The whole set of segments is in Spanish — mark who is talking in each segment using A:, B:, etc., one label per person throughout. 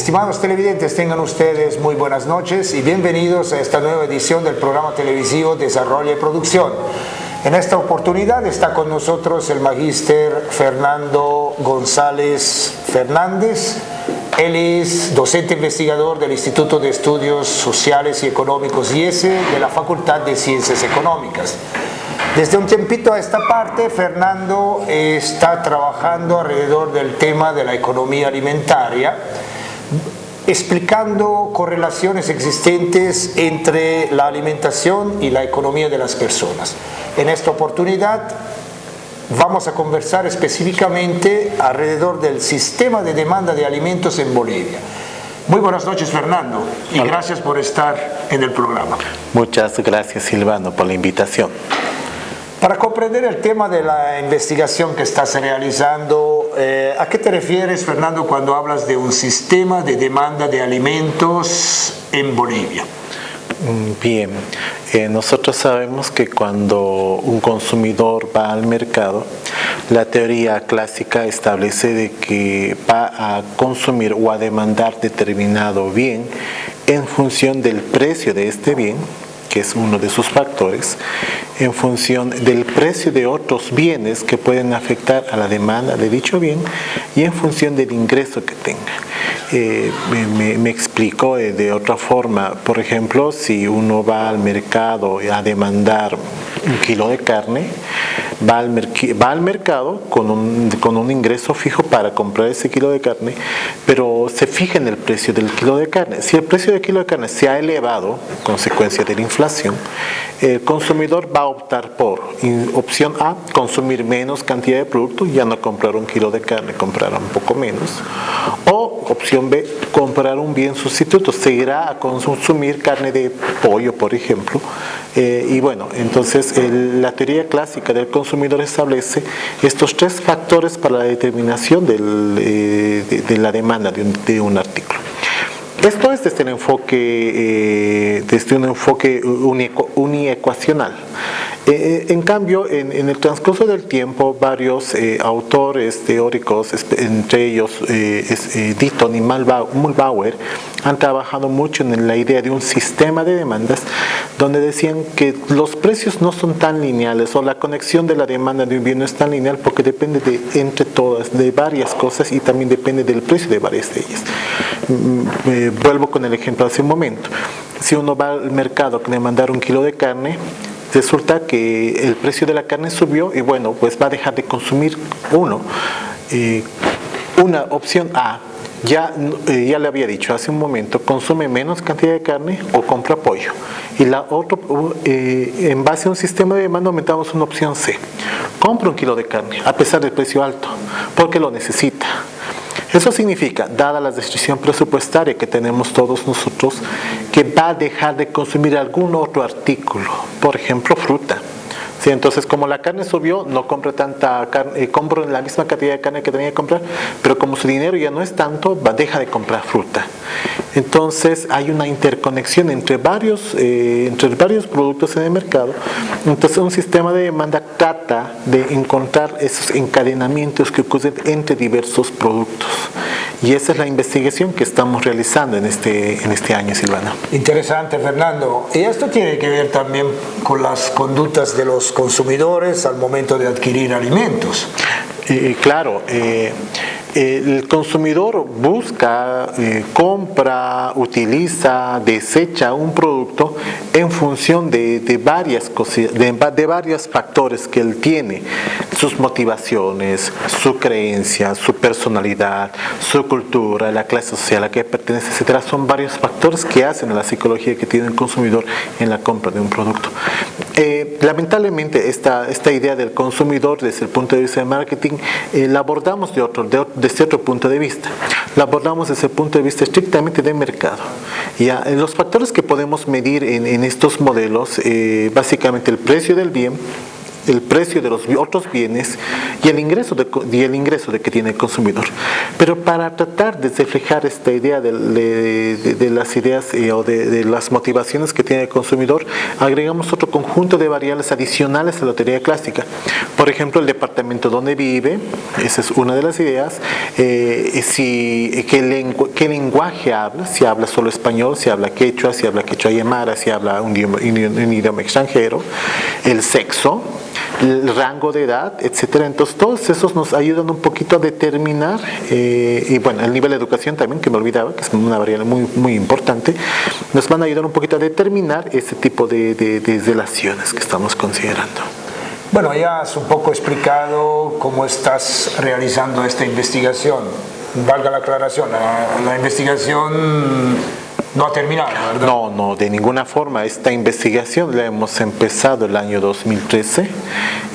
A: Estimados televidentes, tengan ustedes muy buenas noches y bienvenidos a esta nueva edición del programa televisivo Desarrollo y Producción. En esta oportunidad está con nosotros el magíster Fernando González Fernández. Él es docente investigador del Instituto de Estudios Sociales y Económicos IESE de la Facultad de Ciencias Económicas. Desde un tiempito a esta parte, Fernando está trabajando alrededor del tema de la economía alimentaria, explicando correlaciones existentes entre la alimentación y la economía de las personas. En esta oportunidad vamos a conversar específicamente alrededor del sistema de demanda de alimentos en Bolivia. Muy buenas noches, Fernando, y gracias por estar en el programa.
B: Muchas gracias, Silvano, por la invitación.
A: Para comprender el tema de la investigación que estás realizando, ¿a qué te refieres, Fernando, cuando hablas de un sistema de demanda de alimentos en Bolivia?
B: Bien, nosotros sabemos que cuando un consumidor va al mercado, la teoría clásica establece de que va a consumir o a demandar determinado bien en función del precio de este bien, que es uno de sus factores, en función del precio de otros bienes que pueden afectar a la demanda de dicho bien y en función del ingreso que tenga. Me explico de otra forma. Por ejemplo, si uno va al mercado a demandar un kilo de carne, va al mercado con un ingreso fijo para comprar ese kilo de carne, pero se fija en el precio del kilo de carne. Si el precio del kilo de carne se ha elevado, consecuencia de la inflación, el consumidor va a optar por opción A, consumir menos cantidad de producto, ya no comprar un kilo de carne, comprar un poco menos, o opción B, comprar un bien sustituto, se irá a consumir carne de pollo, por ejemplo, y bueno, entonces la teoría clásica del consumidor establece estos tres factores para la determinación de la demanda de un artículo. Esto es desde un enfoque uniecuacional. En cambio, en el transcurso del tiempo, varios autores teóricos, entre ellos Ditton y Muhlbauer, han trabajado mucho en la idea de un sistema de demandas, donde decían que los precios no son tan lineales, o la conexión de la demanda de un bien no es tan lineal, porque depende de varias cosas y también depende del precio de varias de ellas. Vuelvo con el ejemplo hace un momento. Si uno va al mercado a demandar un kilo de carne, resulta que el precio de la carne subió y bueno, pues va a dejar de consumir uno. Una opción A, ya le había dicho hace un momento, consume menos cantidad de carne o compra pollo. Y la otra, en base a un sistema de demanda, aumentamos una opción C. Compra un kilo de carne a pesar del precio alto, porque lo necesita. Eso significa, dada la restricción presupuestaria que tenemos todos nosotros, que va a dejar de consumir algún otro artículo, por ejemplo, fruta. Sí, entonces, como la carne subió, no compra tanta carne, compro la misma cantidad de carne que tenía que comprar, pero como su dinero ya no es tanto, deja de comprar fruta. Entonces, hay una interconexión entre varios productos en el mercado. Entonces, un sistema de demanda trata de encontrar esos encadenamientos que ocurren entre diversos productos. Y esa es la investigación que estamos realizando en este año, Silvana.
A: Interesante, Fernando. Y esto tiene que ver también con las conductas de los consumidores al momento de adquirir alimentos.
B: Claro, el consumidor busca, compra, utiliza, desecha un producto en función de varias cosas, de varios factores que él tiene: sus motivaciones, su creencia, su personalidad, su cultura, la clase social a la que pertenece, etcétera. Son varios factores que hacen a la psicología que tiene el consumidor en la compra de un producto. Lamentablemente esta idea del consumidor desde el punto de vista de marketing la abordamos desde otro punto de vista. La abordamos desde el punto de vista estrictamente de mercado. Ya, los factores que podemos medir en estos modelos, básicamente el precio del bien, el precio de los otros bienes y el ingreso de que tiene el consumidor. Pero para tratar de reflejar esta idea de las ideas o de las motivaciones que tiene el consumidor, agregamos otro conjunto de variables adicionales a la teoría clásica, Por ejemplo, el departamento donde vive, esa es una de las ideas. ¿Qué lenguaje habla? Si habla solo español, si habla quechua aymara, si habla un idioma extranjero, el sexo, el rango de edad, etcétera. Entonces todos esos nos ayudan un poquito a determinar, y bueno, el nivel de educación también, que me olvidaba, que es una variable muy importante, nos van a ayudar un poquito a determinar ese tipo de relaciones que estamos considerando.
A: Bueno, ya has un poco explicado cómo estás realizando esta investigación. Valga la aclaración, la investigación no ha terminado, ¿verdad?
B: No, de ninguna forma. Esta investigación la hemos empezado el año 2013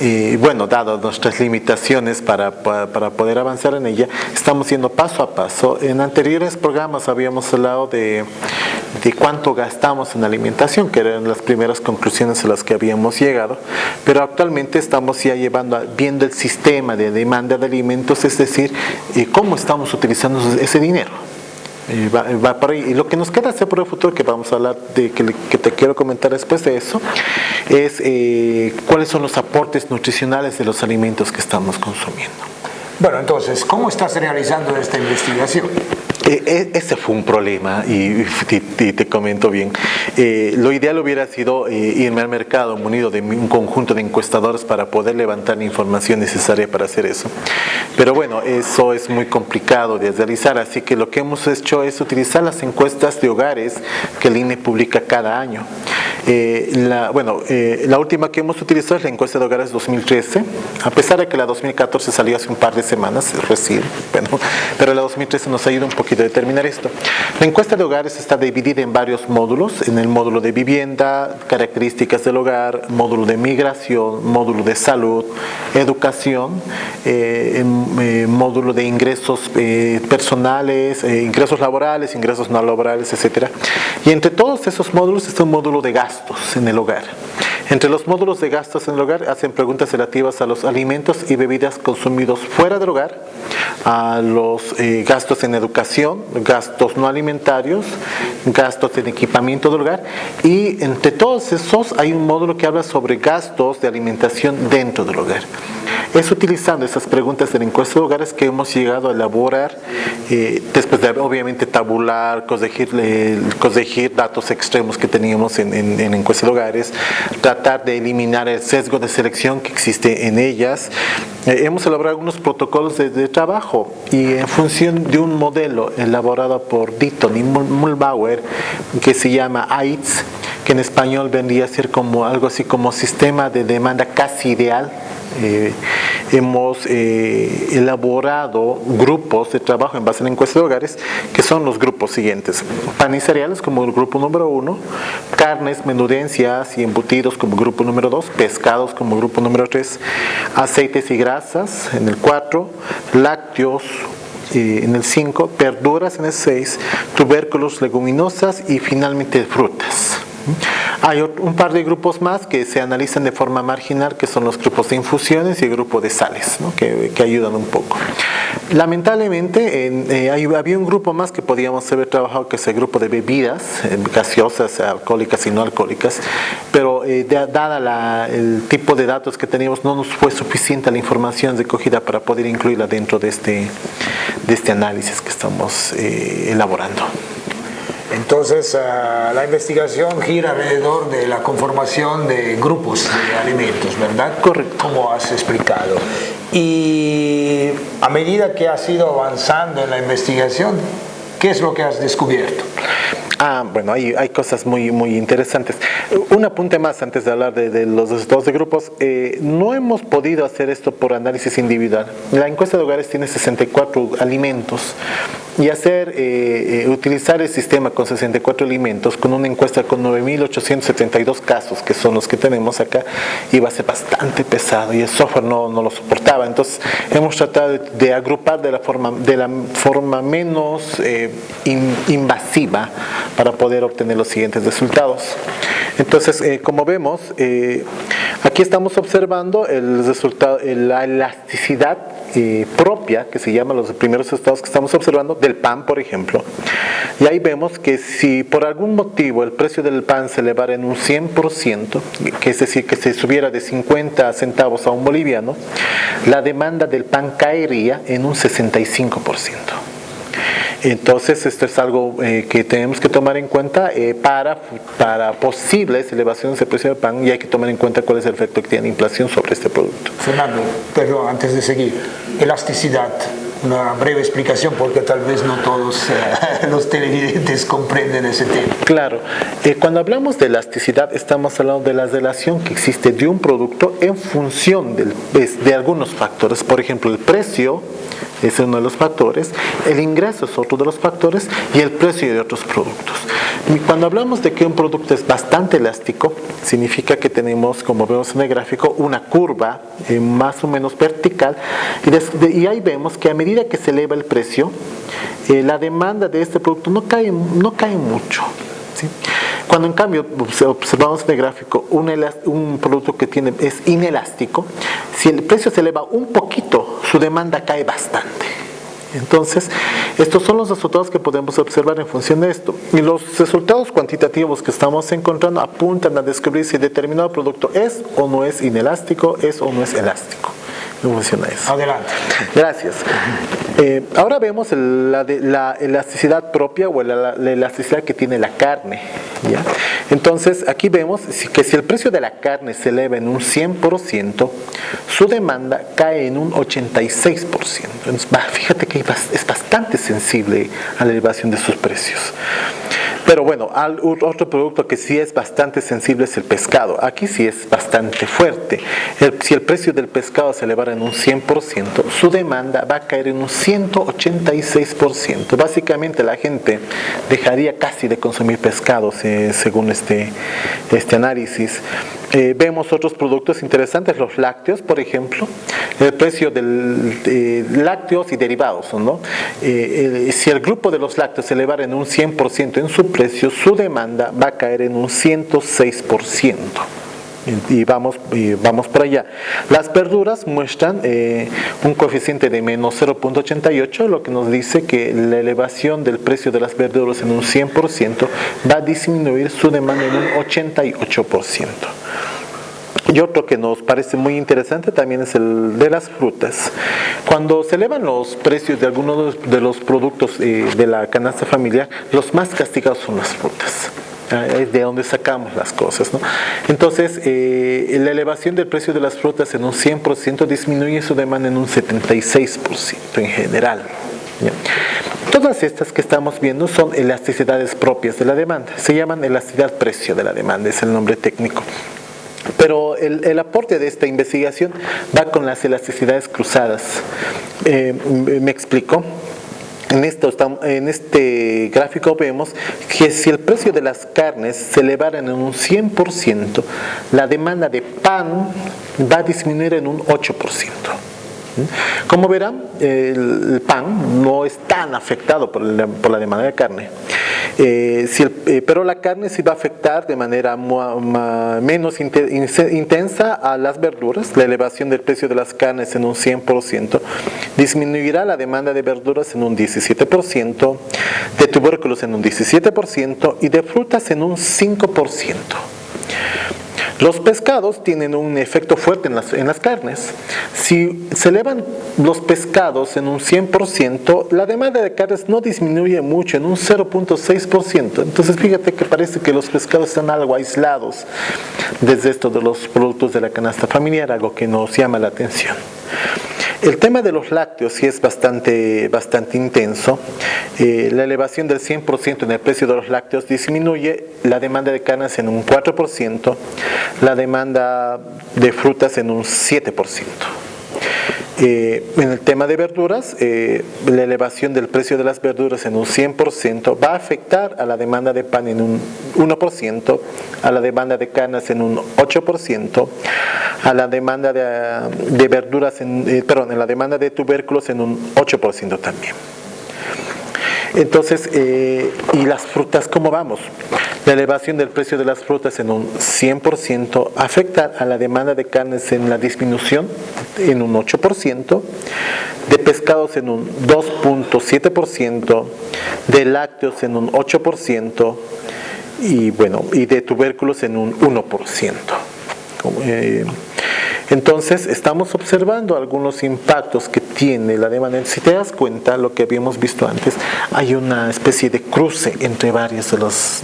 B: y bueno, dado nuestras limitaciones para poder avanzar en ella, estamos yendo paso a paso. En anteriores programas habíamos hablado de cuánto gastamos en alimentación, que eran las primeras conclusiones a las que habíamos llegado, pero actualmente estamos ya viendo el sistema de demanda de alimentos, es decir, cómo estamos utilizando ese dinero. Va por ahí. Y lo que nos queda hacer por el futuro, que vamos a hablar que te quiero comentar después de eso, es cuáles son los aportes nutricionales de los alimentos que estamos consumiendo.
A: Bueno, entonces, ¿cómo estás realizando esta investigación?
B: Ese fue un problema y te comento bien. Lo ideal hubiera sido irme al mercado munido de un conjunto de encuestadores para poder levantar la información necesaria para hacer eso. Pero bueno, eso es muy complicado de realizar, así que lo que hemos hecho es utilizar las encuestas de hogares que el INE publica cada año. La última que hemos utilizado es la encuesta de hogares 2013, a pesar de que la 2014 salió hace un par de semanas recién, pero la 2013 nos ayuda un poquito a determinar esto. La encuesta de hogares está dividida en varios módulos: en el módulo de vivienda, características del hogar, módulo de migración, módulo de salud, educación, módulo de ingresos personales, ingresos laborales, ingresos no laborales, etcétera. Y entre todos esos módulos está un módulo de gastos en el hogar. Entre los módulos de gastos en el hogar hacen preguntas relativas a los alimentos y bebidas consumidos fuera del hogar, a los gastos en educación, gastos no alimentarios, gastos en equipamiento del hogar, y entre todos esos hay un módulo que habla sobre gastos de alimentación dentro del hogar. Es utilizando esas preguntas de la encuesta de hogares que hemos llegado a elaborar, después de obviamente tabular, corregir datos extremos que teníamos en encuesta de hogares, tratar de eliminar el sesgo de selección que existe en ellas. Hemos elaborado algunos protocolos de trabajo y en función de un modelo elaborado por Ditton y Muhlbauer que se llama AIDS, que en español vendría a ser como algo así como sistema de demanda casi ideal. Hemos elaborado grupos de trabajo en base a la encuesta de hogares, que son los grupos siguientes: pan y cereales como el grupo número 1, carnes, menudencias y embutidos como grupo número 2, pescados como grupo número 3, aceites y grasas en el 4, lácteos en el 5, verduras en el 6, tubérculos, leguminosas y finalmente frutas. Hay un par de grupos más que se analizan de forma marginal, que son los grupos de infusiones y el grupo de sales, ¿no? que ayudan un poco. Lamentablemente había un grupo más que podíamos haber trabajado, que es el grupo de bebidas gaseosas, alcohólicas y no alcohólicas, pero dada el tipo de datos que teníamos, no nos fue suficiente la información recogida para poder incluirla dentro de este análisis que estamos elaborando.
A: Entonces, la investigación gira alrededor de la conformación de grupos de alimentos, ¿verdad?
B: Correcto.
A: Como has explicado. Y a medida que has ido avanzando en la investigación, ¿qué es lo que has descubierto?
B: Bueno, hay cosas muy interesantes. Un apunte más antes de hablar de los resultados de grupos. No hemos podido hacer esto por análisis individual. La encuesta de hogares tiene 64 alimentos y utilizar el sistema con 64 alimentos, con una encuesta con 9.872 casos, que son los que tenemos acá, iba a ser bastante pesado y el software no lo soportaba. Entonces hemos tratado de agrupar de la forma menos invasiva para poder obtener los siguientes resultados. Entonces, como vemos, aquí estamos observando el resultado, la elasticidad propia, que se llama los primeros resultados que estamos observando, del pan, por ejemplo. Y ahí vemos que si por algún motivo el precio del pan se elevara en un 100%, que es decir, que se subiera de 50 centavos a un boliviano, la demanda del pan caería en un 65%. Entonces, esto es algo que tenemos que tomar en cuenta para posibles elevaciones del precio del pan, y hay que tomar en cuenta cuál es el efecto que tiene la inflación sobre este producto.
A: Fernando, perdón, antes de seguir, elasticidad, una breve explicación porque tal vez no todos los televidentes comprenden ese tema.
B: Claro, cuando hablamos de elasticidad estamos hablando de la relación que existe de un producto en función de algunos factores. Por ejemplo, el precio es uno de los factores, el ingreso es otro de los factores y el precio de otros productos. Y cuando hablamos de que un producto es bastante elástico, significa que tenemos, como vemos en el gráfico, una curva más o menos vertical, y ahí vemos que a medida que se eleva el precio, la demanda de este producto no cae mucho, ¿sí? Cuando en cambio observamos en el gráfico un producto que es inelástico, si el precio se eleva un poquito, su demanda cae bastante. Entonces, estos son los resultados que podemos observar en función de esto. Y los resultados cuantitativos que estamos encontrando apuntan a descubrir si determinado producto es o no es inelástico, es o no es elástico. No funciona eso.
A: Adelante.
B: Gracias. Ahora vemos la elasticidad propia o la elasticidad que tiene la carne, ¿ya? Entonces, aquí vemos que si el precio de la carne se eleva en un 100%, su demanda cae en un 86%. Entonces, fíjate que es bastante sensible a la elevación de sus precios. Pero bueno, otro producto que sí es bastante sensible es el pescado. Aquí sí es bastante fuerte. Si el precio del pescado se elevara en un 100%, su demanda va a caer en un 186%. Básicamente la gente dejaría casi de consumir pescados, según este análisis. Vemos otros productos interesantes, los lácteos, por ejemplo. El precio de lácteos y derivados, ¿no? Si el grupo de los lácteos se elevara en un 100% en su precio, su demanda va a caer en un 106%. Y vamos por allá. Las verduras muestran un coeficiente de menos 0.88, lo que nos dice que la elevación del precio de las verduras en un 100% va a disminuir su demanda en un 88%. Y otro que nos parece muy interesante también es el de las frutas. Cuando se elevan los precios de algunos de los productos de la canasta familiar, los más castigados son las frutas. Es de donde sacamos las cosas, ¿no? Entonces, la elevación del precio de las frutas en un 100% disminuye su demanda en un 76% en general, ¿ya? Todas estas que estamos viendo son elasticidades propias de la demanda. Se llaman elasticidad precio de la demanda, es el nombre técnico. Pero el aporte de esta investigación va con las elasticidades cruzadas. Me explico. En este gráfico vemos que si el precio de las carnes se elevara en un 100%, la demanda de pan va a disminuir en un 8%. Como verán, el pan no es tan afectado por la demanda de carne. Pero la carne sí va a afectar de manera menos intensa a las verduras. La elevación del precio de las carnes en un 100% disminuirá la demanda de verduras en un 17%, de tubérculos en un 17% y de frutas en un 5%. Los pescados tienen un efecto fuerte en las carnes. Si se elevan los pescados en un 100%, la demanda de carnes no disminuye mucho, en un 0.6%. Entonces fíjate que parece que los pescados están algo aislados desde esto de los productos de la canasta familiar, algo que nos llama la atención. El tema de los lácteos sí es bastante intenso. La elevación del 100% en el precio de los lácteos disminuye la demanda de carnes en un 4%, la demanda de frutas en un 7%. En el tema de verduras, la elevación del precio de las verduras en un 100% va a afectar a la demanda de pan en un 1%, a la demanda de carnes en un 8%, a la demanda de verduras, a la demanda de tubérculos en un 8% también. Entonces, ¿y las frutas cómo vamos? La elevación del precio de las frutas en un 100% afecta a la demanda de carnes en la disminución en un 8%, de pescados en un 2.7%, de lácteos en un 8% y de tubérculos en un 1%. Entonces estamos observando algunos impactos que tiene la demanda. Si te das cuenta, lo que habíamos visto antes, hay una especie de cruce entre varios de los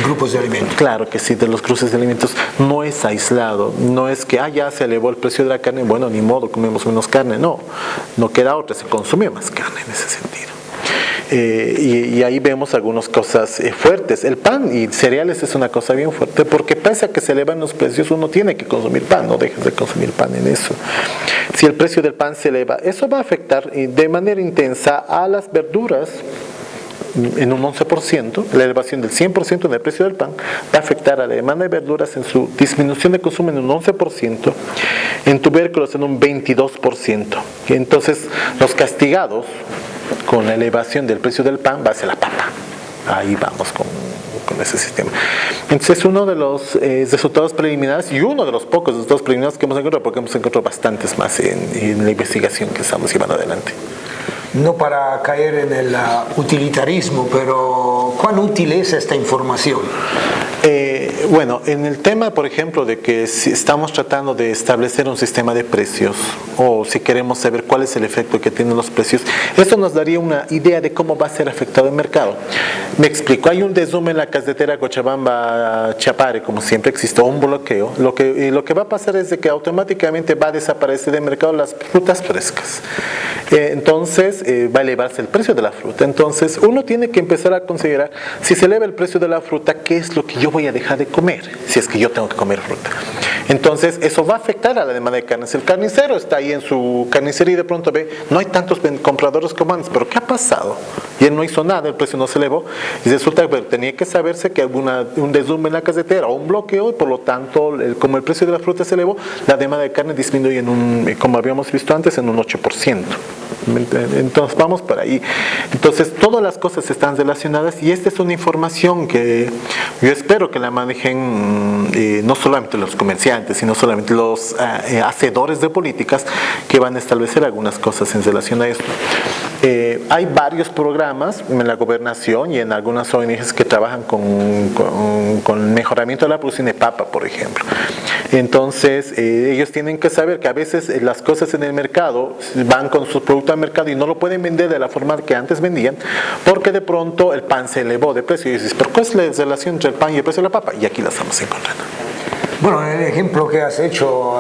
A: grupos de alimentos.
B: Claro que sí, de los cruces de alimentos. No es aislado, no es que ya se elevó el precio de la carne, bueno, ni modo, comemos menos carne. No queda otra, se consume más carne en ese sentido. Y ahí vemos algunas cosas fuertes. El pan y cereales es una cosa bien fuerte, porque pese a que se elevan los precios, uno tiene que consumir pan, no dejes de consumir pan en eso. Si el precio del pan se eleva, eso va a afectar de manera intensa a las verduras en un 11%, la elevación del 100% en el precio del pan va a afectar a la demanda de verduras en su disminución de consumo en un 11%, en tubérculos en un 22%. Entonces, los castigados con la elevación del precio del pan va a ser la papa. Ahí vamos con ese sistema. Entonces es uno de los resultados preliminares y uno de los pocos resultados preliminares que hemos encontrado, porque hemos encontrado bastantes más en la investigación que estamos llevando adelante.
A: No para caer en el utilitarismo, pero ¿cuán útil es esta información?
B: En el tema, por ejemplo, de que si estamos tratando de establecer un sistema de precios o si queremos saber cuál es el efecto que tienen los precios, eso nos daría una idea de cómo va a ser afectado el mercado. Me explico, hay un desdome en la carretera Cochabamba-Chapare, como siempre existe, un bloqueo. Lo que va a pasar es de que automáticamente va a desaparecer del mercado las frutas frescas. Entonces va a elevarse el precio de la fruta. Entonces uno tiene que empezar a considerar, si se eleva el precio de la fruta, ¿qué es lo que yo voy a dejar de comer? Si es que yo tengo que comer fruta. Entonces eso va a afectar a la demanda de carnes. El carnicero está ahí en su carnicería y de pronto ve, no hay tantos compradores como antes, pero ¿qué ha pasado? Y él no hizo nada, el precio no se elevó. Y resulta que tenía que saberse que hubo un desdome en la carretera o un bloqueo, y por lo tanto, como el precio de la fruta se elevó, la demanda de carne disminuye como habíamos visto antes, en un 8%. Entonces vamos por ahí. Entonces todas las cosas están relacionadas y esta es una información que yo espero que la manejen no solamente los comerciantes, sino solamente los hacedores de políticas que van a establecer algunas cosas en relación a esto. Hay varios programas en la gobernación y en algunas ONGs que trabajan con mejoramiento de la producción de papa, por ejemplo. Entonces ellos tienen que saber que a veces las cosas en el mercado van con su producto al mercado y no lo pueden vender de la forma que antes vendían, porque de pronto el pan se elevó de precio y dices, ¿pero cuál es la relación entre el pan y el precio de la papa? Y aquí la estamos encontrando.
A: Bueno, el ejemplo que has hecho,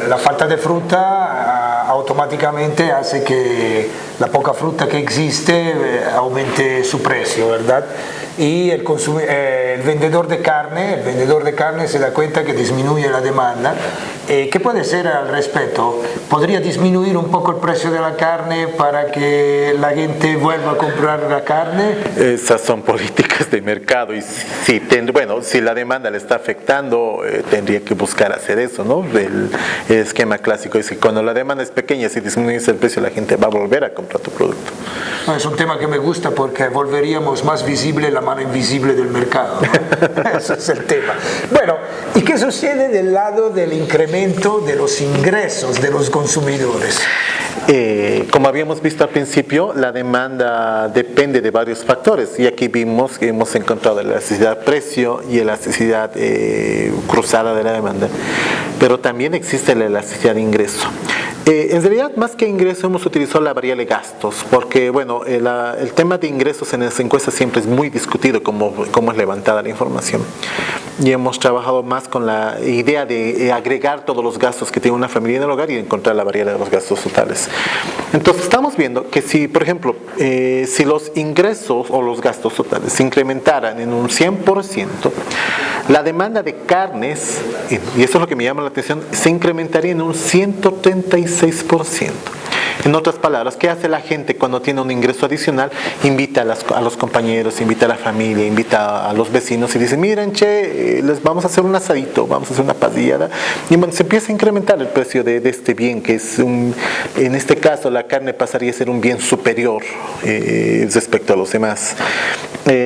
A: la falta de fruta automáticamente hace que la poca fruta que existe aumente su precio, ¿verdad? Y el vendedor de carne se da cuenta que disminuye la demanda. ¿Qué puede hacer al respecto? ¿Podría disminuir un poco el precio de la carne para que la gente vuelva a comprar la carne?
B: Esas son políticas de mercado y si la demanda le está afectando, tendría que buscar hacer eso, ¿no? El esquema clásico es que cuando la demanda es pequeña, si disminuyes el precio, la gente va a volver a comprar tu producto.
A: Es un tema que me gusta porque volveríamos más visible la mano invisible del mercado, ¿no? Ese es el tema. Bueno, ¿y qué sucede del lado del incremento de los ingresos de los consumidores?
B: Como habíamos visto al principio, la demanda depende de varios factores y aquí vimos que hemos encontrado la elasticidad-precio y elasticidad cruzada de la demanda, pero también existe la elasticidad de ingreso. En realidad, más que ingreso, hemos utilizado la variable gastos, porque el tema de ingresos en las encuestas siempre es muy discutido, cómo es levantada la información. Y hemos trabajado más con la idea de agregar todos los gastos que tiene una familia en el hogar y encontrar la variable de los gastos totales. Entonces, estamos viendo que si, por ejemplo, si los ingresos o los gastos totales se incrementaran en un 100%, la demanda de carnes, y eso es lo que me llama la atención, se incrementaría en un 136%. En otras palabras, ¿qué hace la gente cuando tiene un ingreso adicional? Invita a los compañeros, invita a la familia, invita a los vecinos y dice, miren, che, les vamos a hacer un asadito, vamos a hacer una parrillada. Y bueno, se empieza a incrementar el precio de este bien, que es en este caso la carne pasaría a ser un bien superior respecto a los demás.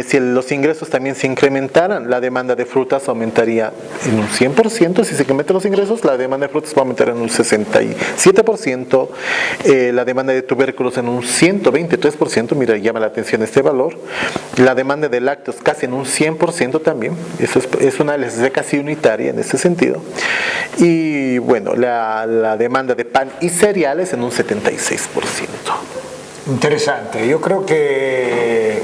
B: Si los ingresos también se incrementaran, la demanda de frutas aumentaría en un 100%. Si se incrementan los ingresos, la demanda de frutas va a aumentar en un 67%, la demanda de tubérculos en un 123%, mira, llama la atención este valor, la demanda de lácteos casi en un 100% también, eso es una necesidad casi unitaria en ese sentido, y bueno, la demanda de pan y cereales en un 76%.
A: Interesante, yo creo que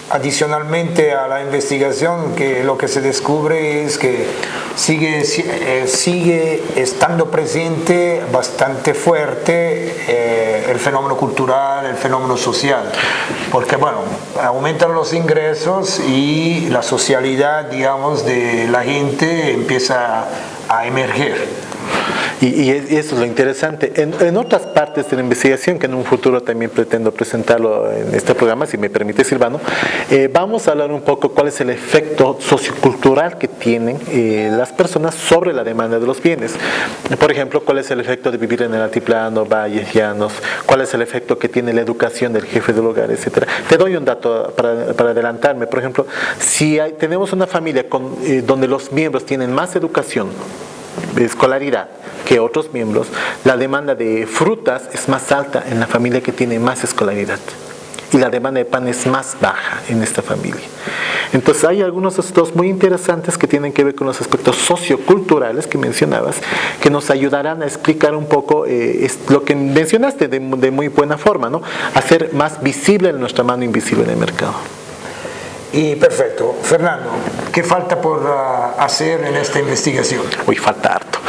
A: adicionalmente a la investigación, que lo que se descubre es que sigue estando presente bastante fuerte el fenómeno cultural, el fenómeno social, porque bueno, aumentan los ingresos y la socialidad, digamos, de la gente empieza a emerger.
B: Y eso es lo interesante. En otras partes de la investigación, que en un futuro también pretendo presentarlo en este programa, si me permite, Silvano, vamos a hablar un poco cuál es el efecto sociocultural que tienen las personas sobre la demanda de los bienes. Por ejemplo, cuál es el efecto de vivir en el altiplano, valles, llanos, cuál es el efecto que tiene la educación del jefe del hogar, etcétera. Te doy un dato para adelantarme. Por ejemplo, si tenemos una familia donde los miembros tienen más educación, de escolaridad que otros miembros, la demanda de frutas es más alta en la familia que tiene más escolaridad y la demanda de pan es más baja en esta familia. Entonces hay algunos aspectos muy interesantes que tienen que ver con los aspectos socioculturales que mencionabas, que nos ayudarán a explicar un poco lo que mencionaste de muy buena forma, ¿no? Hacer más visible nuestra mano invisible en el mercado.
A: Y perfecto. Fernando, ¿qué falta por hacer en esta investigación?
B: Uy, falta harto.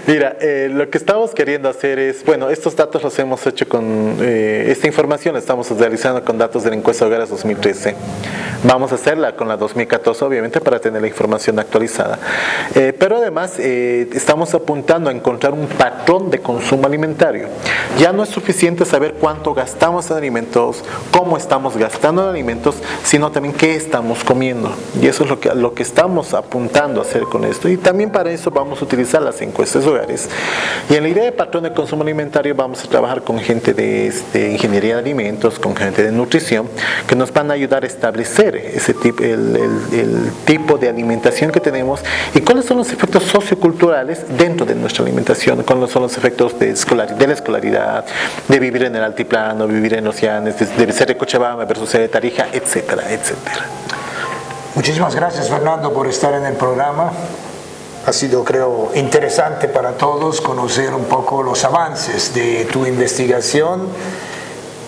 B: Mira, lo que estamos queriendo hacer es, bueno, estos datos los hemos hecho con, esta información la estamos realizando con datos de la encuesta de hogares 2013. Vamos a hacerla con la 2014, obviamente, para tener la información actualizada. Pero además, estamos apuntando a encontrar un patrón de consumo alimentario. Ya no es suficiente saber cuánto gastamos en alimentos, cómo estamos gastando en alimentos, sino también qué estamos comiendo. Y eso es lo que estamos apuntando a hacer con esto. Y también para eso vamos a utilizar las encuestas de hogares. Y en la idea de patrón de consumo alimentario vamos a trabajar con gente de ingeniería de alimentos, con gente de nutrición, que nos van a ayudar a establecer ese tipo, el tipo de alimentación que tenemos y cuáles son los efectos socioculturales dentro de nuestra alimentación, cuáles son los efectos de la escolaridad, de vivir en el altiplano, vivir en los llanos, de ser de Cochabamba versus ser de Tarija, etcétera, etcétera.
A: Muchísimas gracias, Fernando, por estar en el programa. Ha sido, creo, interesante para todos conocer un poco los avances de tu investigación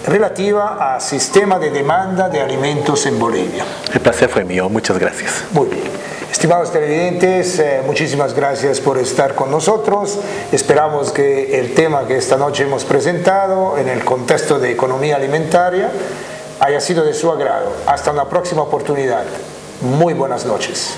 A: relativa al sistema de demanda de alimentos en Bolivia.
B: El placer fue mío, muchas gracias.
A: Muy bien. Estimados televidentes, muchísimas gracias por estar con nosotros. Esperamos que el tema que esta noche hemos presentado en el contexto de economía alimentaria haya sido de su agrado. Hasta una próxima oportunidad. Muy buenas noches.